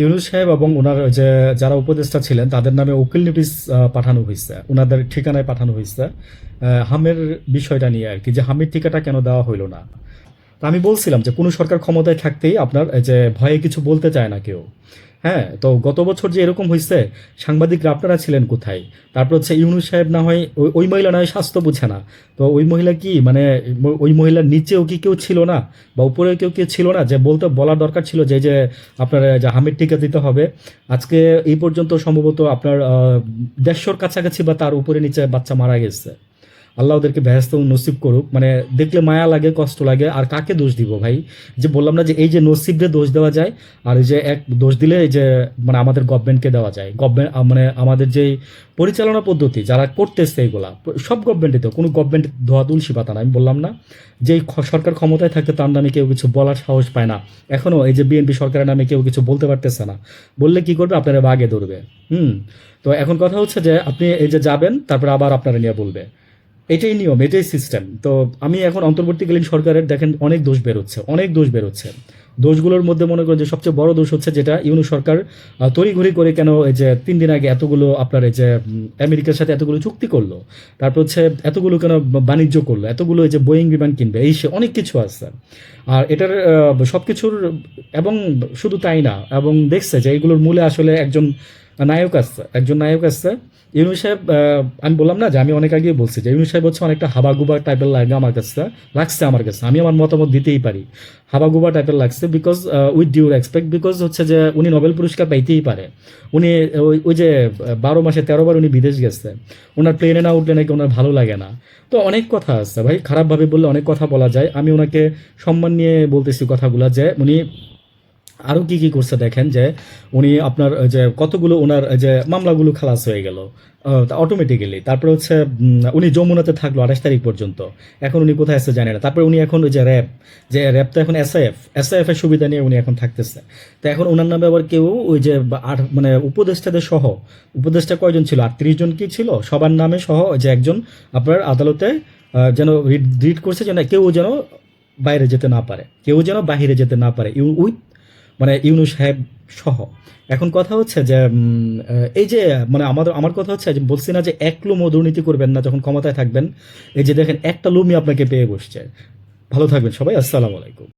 ইউনূস সাহেব এবং ওনার ওই যে যারা উপদেষ্টা ছিলেন তাদের নামে উকিল নোটিশ পাঠানো হয়েছে, ওনাদের ঠিকানায় পাঠানো হয়েছে হামের বিষয়টা নিয়ে আর কি, যে হামের ঠিকাটা কেন দেওয়া হইলো না। তো আমি বলছিলাম যে কোনো সরকার ক্ষমতায় থাকতেই আপনার এই যে ভয়ে কিছু বলতে চায় না কেউ। হ্যাঁ, তো গত বছর যে এরকম হয়েছে, সাংবাদিকরা আপনারা ছিলেন কোথায়? তারপর হচ্ছে ইউনূস সাহেব না হয় ওই মহিলা না হয় স্বাস্থ্য বুঝে না, তো ওই মহিলা কি মানে ওই মহিলার নিচেও কি কেউ ছিল না বা উপরে কেউ ছিল না যে বলার দরকার ছিল যে যে আপনার যে হামের টিকা দিতে হবে। আজকে এই পর্যন্ত সম্ভবত আপনার 150-র কাছাকাছি বা তার উপরে নিচে বাচ্চা মারা গেছে। আল্লাহ ওদেরকে ব্যস্ত নসিব করুক। মানে দেখলে মায়া লাগে, কষ্ট লাগে। আর কাকে দোষ দিব ভাই? যে বললাম না যে এই যে নসিবরে দোষ দেওয়া যায়, আর এই যে এক দোষ দিলে এই যে মানে আমাদের গভর্নমেন্টকে দেওয়া যায়। গভর্নমেন্ট মানে আমাদের যেই পরিচালনা পদ্ধতি যারা করতেছে এগুলা, সব গভর্নমেন্টই তো, কোনো গভর্নমেন্ট ধোয়া তুলসী পাতা না। আমি বললাম না যে এই সরকার ক্ষমতায় থাকতে তার নামে কেউ কিছু বলার সাহস পায় না। এখনও এই যে বিএনপি সরকারের নামে কেউ কিছু বলতে পারতেছে না। বললে কি করবে? আপনারা বাগে ধরবে। হুম। তো এখন কথা হচ্ছে যে আপনি এই যে যাবেন, তারপরে আবার আপনারা নিয়ে বলবে। এটাই নিয়ম, এটাই সিস্টেম। তো আমি এখন অন্তর্বর্তীকালীন সরকারের দেখেন অনেক দোষ বেরোচ্ছে, অনেক দোষ বেরোচ্ছে। দোষগুলোর মধ্যে মনে করেন যে সবচেয়ে বড় দোষ হচ্ছে যেটা ইউনূস সরকার তড়িঘড়ি করে কেন এই যে 3 দিন আগে এতগুলো আপনার এই যে আমেরিকার সাথে এতগুলো চুক্তি করলো, তারপর হচ্ছে এতগুলো কেন বাণিজ্য করলো, এতগুলো এই যে বোয়িং বিমান কিনবে, এই সে অনেক কিছু আছে। আর এটার সব কিছুর, এবং শুধু তাই না, এবং দেখছে যে এইগুলোর মূলে আসলে একজন নায়ক আছে, একজন নায়ক আছে। ইউনূস সাহেব, আমি বললাম না যে আমি অনেক আগেই বলছি যে ইউনূস সাহেব হচ্ছে অনেকটা হাবাগুবা টাইপের লাগে আমার কাছে, লাগছে আমার কাছে। আমি আমার মতামত দিতেই পারি, হাবাগুবা টাইপের লাগছে। Because with due respect, because হচ্ছে যে উনি নোবেল পুরস্কার পাইতেই পারে। উনি ওই যে 12 মাসে 13 বার উনি বিদেশ গেছে, ওনার প্লেনে না উঠলে নাকি ওনার ভালো লাগে না। তো অনেক কথা আছে ভাই, খারাপভাবে বললে অনেক কথা বলা যায়। আমি ওনাকে সম্মান নিয়ে বলতেছি কথাগুলো, যে উনি আরও কি কি করছে দেখেন। যে উনি আপনার ওই যে কতগুলো ওনার ওই যে মামলাগুলো খালাস হয়ে গেল অটোমেটিক্যালি। তারপরে হচ্ছে উনি যমুনাতে থাকলো 28 তারিখ পর্যন্ত। এখন উনি কোথায় আছে জানে না। তারপরে উনি এখন ওই যে র্যাব, যে র্যাব তো এখন এসআইএফ এর সুবিধা নিয়ে উনি এখন থাকতেছে। তো এখন ওনার নামে আবার কেউ ওই যে আর মানে উপদেষ্টাদের সহ, উপদেষ্টা কয়জন ছিল? 38 জন কি ছিল? সবার নামে সহ ওই যে একজন আপনার আদালতে যেন রিট করছে যেন কেউ যেন বাইরে যেতে না পারে, কেউ যেন বাহিরে যেতে না পারে, উইথ মানে ইউনূস সাহেব সহ। এখন কথা হচ্ছে যে এই যে মানে আমার কথা হচ্ছে যে বলছি না যে এক লুমও দুর্নীতি করবেন না যখন ক্ষমতায় থাকবেন। এই যে দেখেন একটা লুমই আপনাকে পেয়ে বসছে। ভালো থাকবেন সবাই, আসসালামু আলাইকুম।